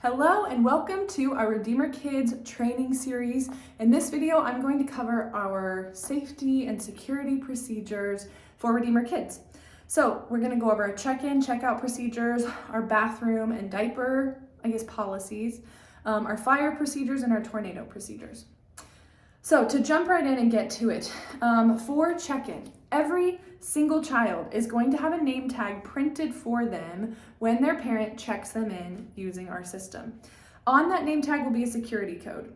Hello and welcome to our Redeemer Kids training series. In this video, I'm going to cover our safety and security procedures for Redeemer Kids. So we're going to go over our check-in, check-out procedures, our bathroom and diaper, policies, our fire procedures, and our tornado procedures. So to jump right in and get to it, for check-in, every single child is going to have a name tag printed for them when their parent checks them in using our system. On that name tag will be a security code.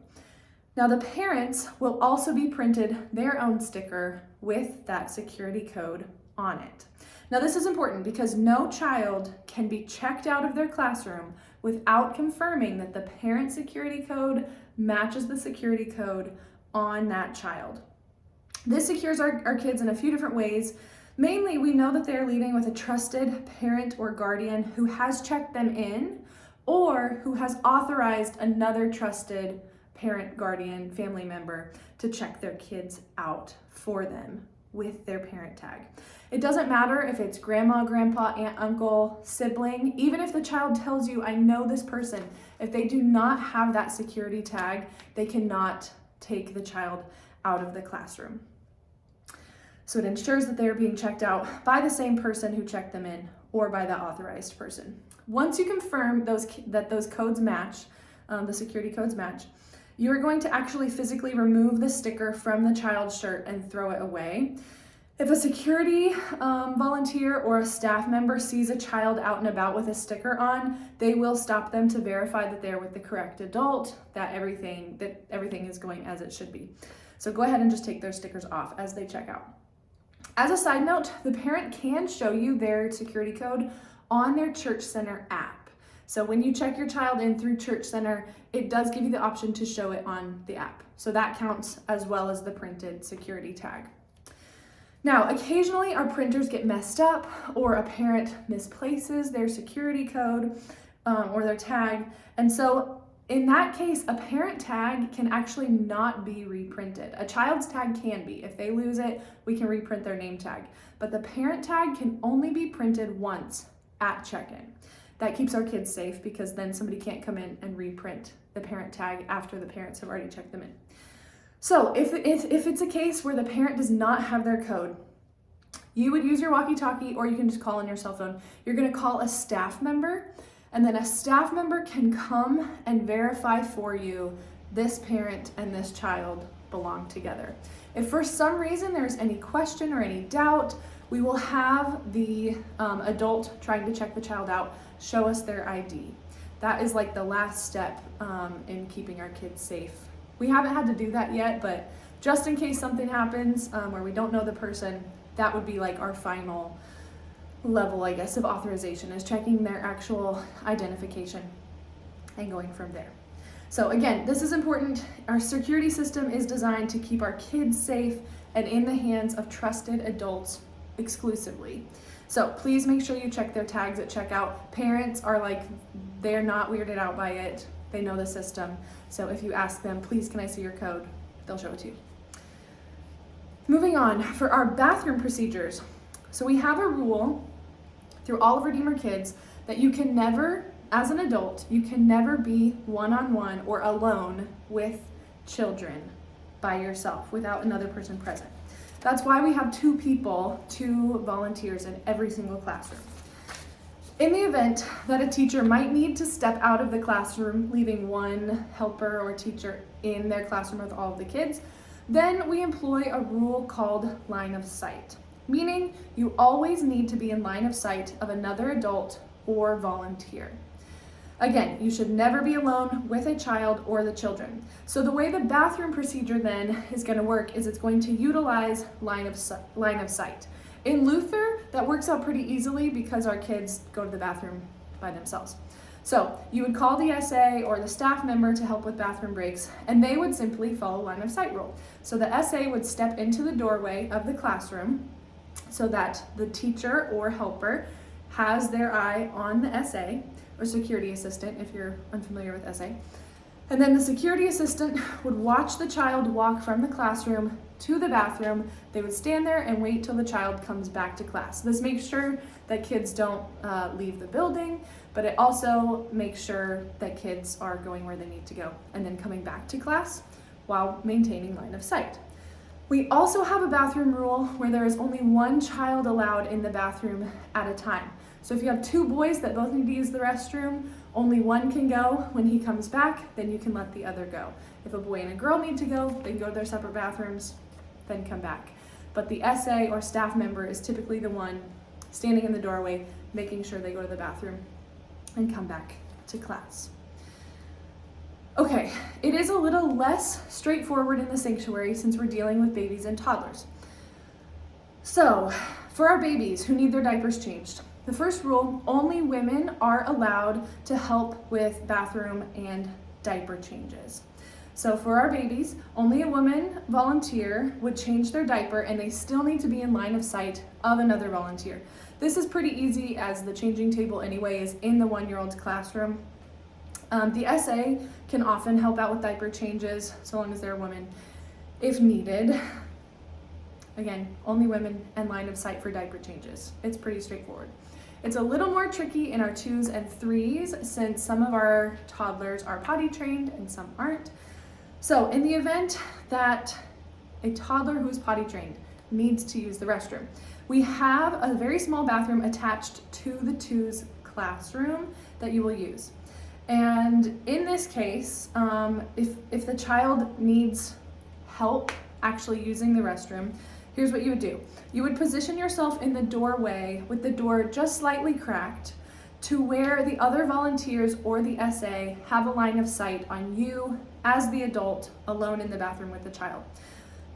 Now the parents will also be printed their own sticker with that security code on it. Now this is important because no child can be checked out of their classroom without confirming that the parent security code matches the security code on that child. This secures our kids in a few different ways. Mainly, we know that they're leaving with a trusted parent or guardian who has checked them in or who has authorized another trusted parent, guardian, family member to check their kids out for them with their parent tag. It doesn't matter if it's grandma, grandpa, aunt, uncle, sibling, even if the child tells you, I know this person, if they do not have that security tag, they cannot take the child out of the classroom. So it ensures that they are being checked out by the same person who checked them in or by the authorized person. Once you confirm that those codes match, the security codes match, you are going to actually physically remove the sticker from the child's shirt and throw it away. If a security volunteer or a staff member sees a child out and about with a sticker on, they will stop them to verify that they're with the correct adult, that everything is going as it should be. So go ahead and just take those stickers off as they check out. As a side note, the parent can show you their security code on their Church Center app. So when you check your child in through Church Center, it does give you the option to show it on the app. So that counts as well as the printed security tag. Now, occasionally our printers get messed up or a parent misplaces their security code or their tag. And so in that case, a parent tag can actually not be reprinted. A child's tag can be. If they lose it, we can reprint their name tag. But the parent tag can only be printed once at check-in. That keeps our kids safe because then somebody can't come in and reprint the parent tag after the parents have already checked them in. So if it's a case where the parent does not have their code, you would use your walkie-talkie or you can just call on your cell phone. You're going to call a staff member, and then a staff member can come and verify for you this parent and this child belong together. If for some reason there's any question or any doubt, we will have the adult trying to check the child out show us their ID. That is like the last step in keeping our kids safe. We haven't had to do that yet, but just in case something happens where we don't know the person, that would be like our final level, of authorization, is checking their actual identification and going from there. So again, this is important. Our security system is designed to keep our kids safe and in the hands of trusted adults exclusively. So please make sure you check their tags at checkout. Parents are they're not weirded out by it. They know the system. So if you ask them, please, can I see your code? They'll show it to you. Moving on, for our bathroom procedures. So we have a rule through all of Redeemer Kids that you can never, as an adult, you can never be one-on-one or alone with children by yourself without another person present. That's why we have two volunteers in every single classroom. In the event that a teacher might need to step out of the classroom, leaving one helper or teacher in their classroom with all of the kids, then we employ a rule called line of sight, meaning you always need to be in line of sight of another adult or volunteer. Again, you should never be alone with a child or the children. So the way the bathroom procedure then is going to work is it's going to utilize line of sight. In Luther, that works out pretty easily because our kids go to the bathroom by themselves. So you would call the SA or the staff member to help with bathroom breaks, and they would simply follow line of sight rule. So the SA would step into the doorway of the classroom so that the teacher or helper has their eye on the SA, or security assistant if you're unfamiliar with SA. And then the security assistant would watch the child walk from the classroom to the bathroom. They would stand there and wait till the child comes back to class. This makes sure that kids don't leave the building, but it also makes sure that kids are going where they need to go and then coming back to class while maintaining line of sight. We also have a bathroom rule where there is only one child allowed in the bathroom at a time. So if you have two boys that both need to use the restroom, only one can go. When he comes back, then you can let the other go. If a boy and a girl need to go, they can go to their separate bathrooms, then come back. But the SA or staff member is typically the one standing in the doorway, making sure they go to the bathroom and come back to class. Okay, it is a little less straightforward in the sanctuary since we're dealing with babies and toddlers. So, for our babies who need their diapers changed, the first rule, only women are allowed to help with bathroom and diaper changes. So for our babies, only a woman volunteer would change their diaper and they still need to be in line of sight of another volunteer. This is pretty easy as the changing table anyway is in the 1-year-old's classroom. The SA can often help out with diaper changes so long as they're a woman if needed. Again, only women and line of sight for diaper changes. It's pretty straightforward. It's a little more tricky in our 2s and 3s since some of our toddlers are potty trained and some aren't. So in the event that a toddler who's potty trained needs to use the restroom, we have a very small bathroom attached to the 2's classroom that you will use. And in this case, if the child needs help actually using the restroom, here's what you would do. You would position yourself in the doorway with the door just slightly cracked to where the other volunteers or the SA have a line of sight on you as the adult alone in the bathroom with the child.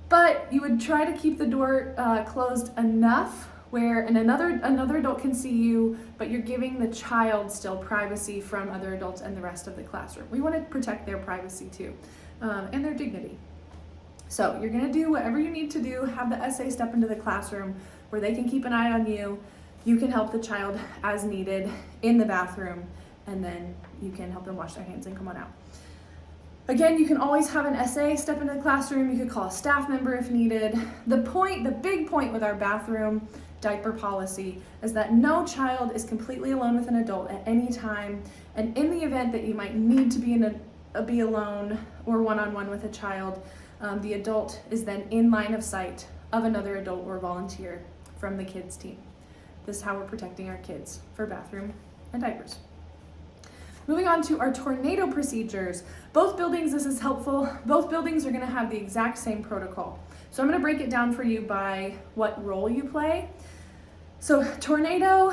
But you would try to keep the door closed enough where another adult can see you, but you're giving the child still privacy from other adults and the rest of the classroom. We want to protect their privacy too, and their dignity. So you're gonna do whatever you need to do, have the SA step into the classroom where they can keep an eye on you. You can help the child as needed in the bathroom, and then you can help them wash their hands and come on out. Again, you can always have an SA step into the classroom. You could call a staff member if needed. The big point with our bathroom diaper policy is that no child is completely alone with an adult at any time. And in the event that you might need to be alone or one-on-one with a child, the adult is then in line of sight of another adult or volunteer from the kids team. This is how we're protecting our kids for bathroom and diapers. Moving on to our tornado procedures. Both buildings, this is helpful. Both buildings are gonna have the exact same protocol. So I'm gonna break it down for you by what role you play. So tornado,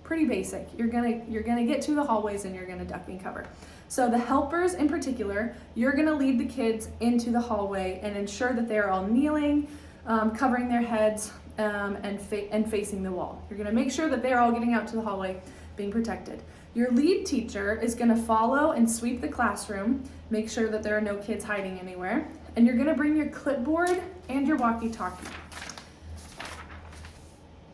pretty basic. You're gonna get to the hallways and you're gonna duck and cover. So the helpers in particular, you're gonna lead the kids into the hallway and ensure that they're all kneeling, covering their heads, and facing the wall. You're gonna make sure that they're all getting out to the hallway, being protected. Your lead teacher is gonna follow and sweep the classroom, make sure that there are no kids hiding anywhere, and you're gonna bring your clipboard and your walkie-talkie.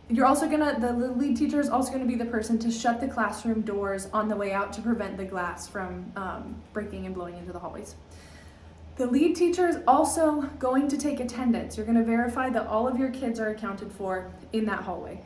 The lead teacher is also gonna be the person to shut the classroom doors on the way out to prevent the glass from breaking and blowing into the hallways. The lead teacher is also going to take attendance. You're gonna verify that all of your kids are accounted for in that hallway.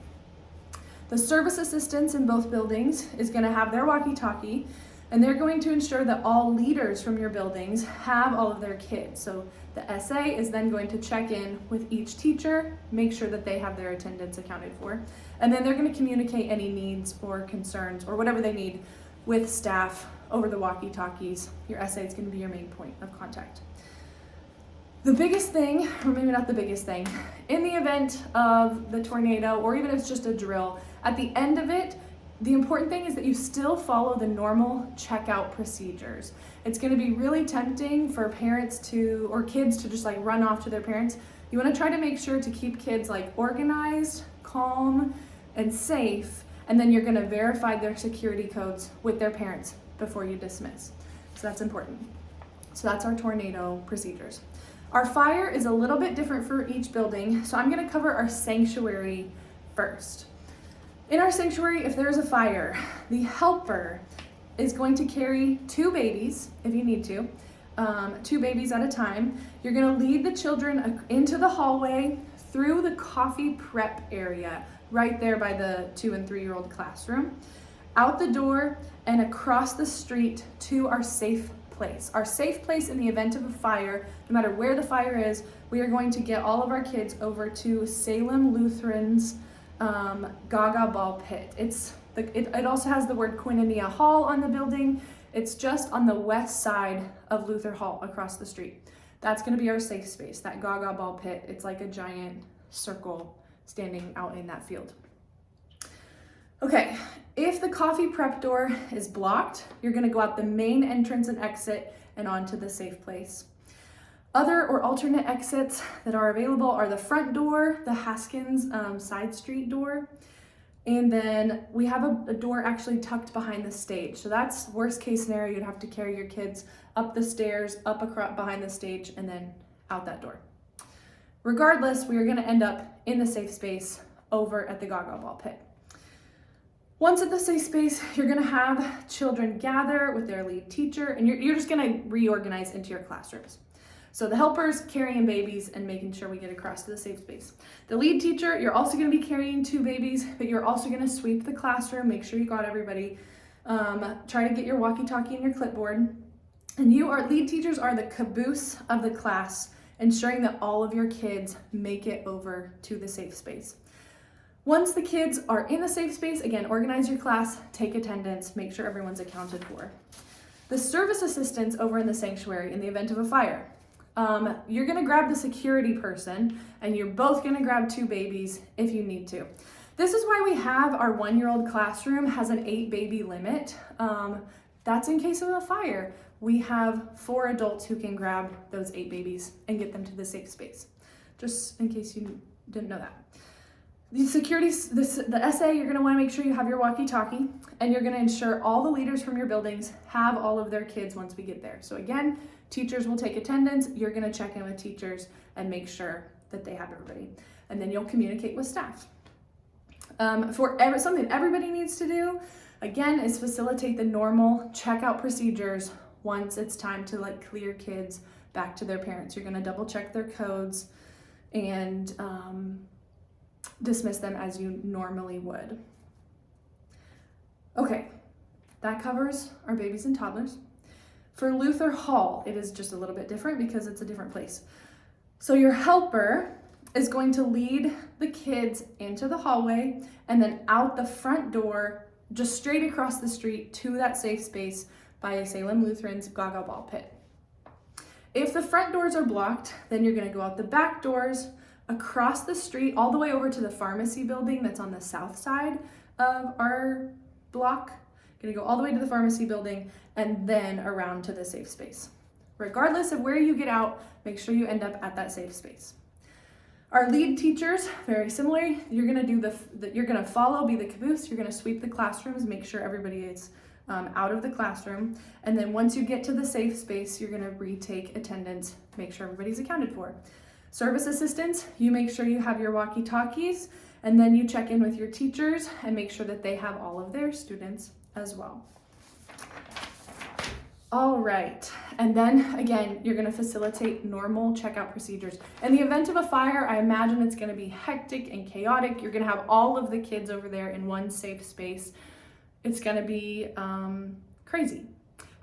The service assistants in both buildings is gonna have their walkie-talkie, and they're going to ensure that all leaders from your buildings have all of their kids. So the SA is then going to check in with each teacher, make sure that they have their attendance accounted for, and then they're gonna communicate any needs or concerns or whatever they need with staff over the walkie-talkies. Your SA is gonna be your main point of contact. The biggest thing, or maybe not the biggest thing, in the event of the tornado, or even if it's just a drill, at the end of it, the important thing is that you still follow the normal checkout procedures. It's gonna be really tempting for parents or kids to just like run off to their parents. You wanna try to make sure to keep kids like organized, calm, and safe, and then you're gonna verify their security codes with their parents before you dismiss. So that's important. So that's our tornado procedures. Our fire is a little bit different for each building, so I'm gonna cover our sanctuary first. In our sanctuary, if there's a fire, the helper is going to carry 2 babies, if you need to, 2 babies at a time. You're gonna lead the children into the hallway through the coffee prep area, right there by the 2 and 3-year-old classroom, out the door and across the street to our safe place. Our safe place in the event of a fire, no matter where the fire is, we are going to get all of our kids over to Salem Lutheran's Gaga Ball Pit. It also has the word Koinonia Hall on the building. It's just on the west side of Luther Hall across the street. That's gonna be our safe space, that Gaga Ball Pit. It's like a giant circle standing out in that field. Okay, if the coffee prep door is blocked, you're gonna go out the main entrance and exit and onto the safe place. Other or alternate exits that are available are the front door, the Haskins side street door, and then we have a door actually tucked behind the stage. So that's worst case scenario, you'd have to carry your kids up the stairs, up across behind the stage, and then out that door. Regardless, we are gonna end up in the safe space over at the Gaga Ball Pit. Once at the safe space, you're gonna have children gather with their lead teacher, and you're just gonna reorganize into your classrooms. So the helpers carrying babies and making sure we get across to the safe space. The lead teacher, you're also gonna be carrying 2 babies, but you're also gonna sweep the classroom, make sure you got everybody. Try to get your walkie-talkie and your clipboard. And lead teachers are the caboose of the class, ensuring that all of your kids make it over to the safe space. Once the kids are in the safe space, again, organize your class, take attendance, make sure everyone's accounted for. The service assistants over in the sanctuary in the event of a fire. You're gonna grab the security person and you're both gonna grab 2 babies if you need to. This is why we have our 1-year-old classroom has an 8 baby limit. That's in case of a fire. We have 4 adults who can grab those 8 babies and get them to the safe space, just in case you didn't know that. The security, the SA, you're gonna wanna make sure you have your walkie-talkie, and you're gonna ensure all the leaders from your buildings have all of their kids once we get there. So again, teachers will take attendance, you're gonna check in with teachers and make sure that they have everybody. And then you'll communicate with staff. Something everybody needs to do, again, is facilitate the normal checkout procedures once it's time to clear kids back to their parents. You're gonna double check their codes and dismiss them as you normally would. Okay, that covers our babies and toddlers. For Luther Hall, it is just a little bit different because it's a different place. So your helper is going to lead the kids into the hallway and then out the front door, just straight across the street to that safe space by Salem Lutheran's Gaga Ball Pit. If the front doors are blocked, then you're gonna go out the back doors, across the street, all the way over to the pharmacy building that's on the south side of our block. Gonna go all the way to the pharmacy building and then around to the safe space. Regardless of where you get out, make sure you end up at that safe space. Our lead teachers, very similar. You're gonna do you're gonna follow, be the caboose. You're gonna sweep the classrooms, make sure everybody is out of the classroom. And then once you get to the safe space, you're gonna retake attendance, make sure everybody's accounted for. Service assistants, you make sure you have your walkie-talkies, and then you check in with your teachers and make sure that they have all of their students as well. All right, and then again, you're gonna facilitate normal checkout procedures. In the event of a fire, I imagine it's gonna be hectic and chaotic. You're gonna have all of the kids over there in one safe space. It's gonna be crazy.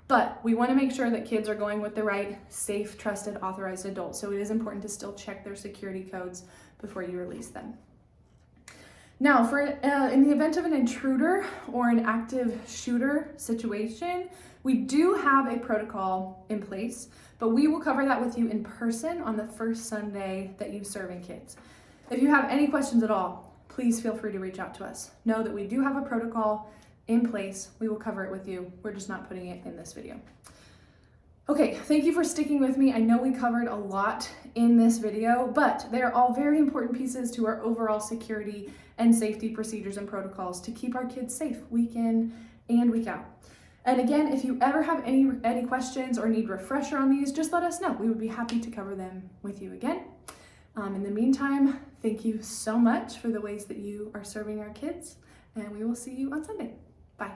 But we wanna make sure that kids are going with the right, safe, trusted, authorized adult. So it is important to still check their security codes before you release them. Now, in the event of an intruder or an active shooter situation, we do have a protocol in place, but we will cover that with you in person on the first Sunday that you serve in kids. If you have any questions at all, please feel free to reach out to us. Know that we do have a protocol in place. We will cover it with you. We're just not putting it in this video. Okay, thank you for sticking with me. I know we covered a lot in this video, but they are all very important pieces to our overall security and safety procedures and protocols to keep our kids safe week in and week out. And again, if you ever have any questions or need refresher on these, just let us know. We would be happy to cover them with you again. In the meantime, thank you so much for the ways that you are serving our kids, and we will see you on Sunday. Bye.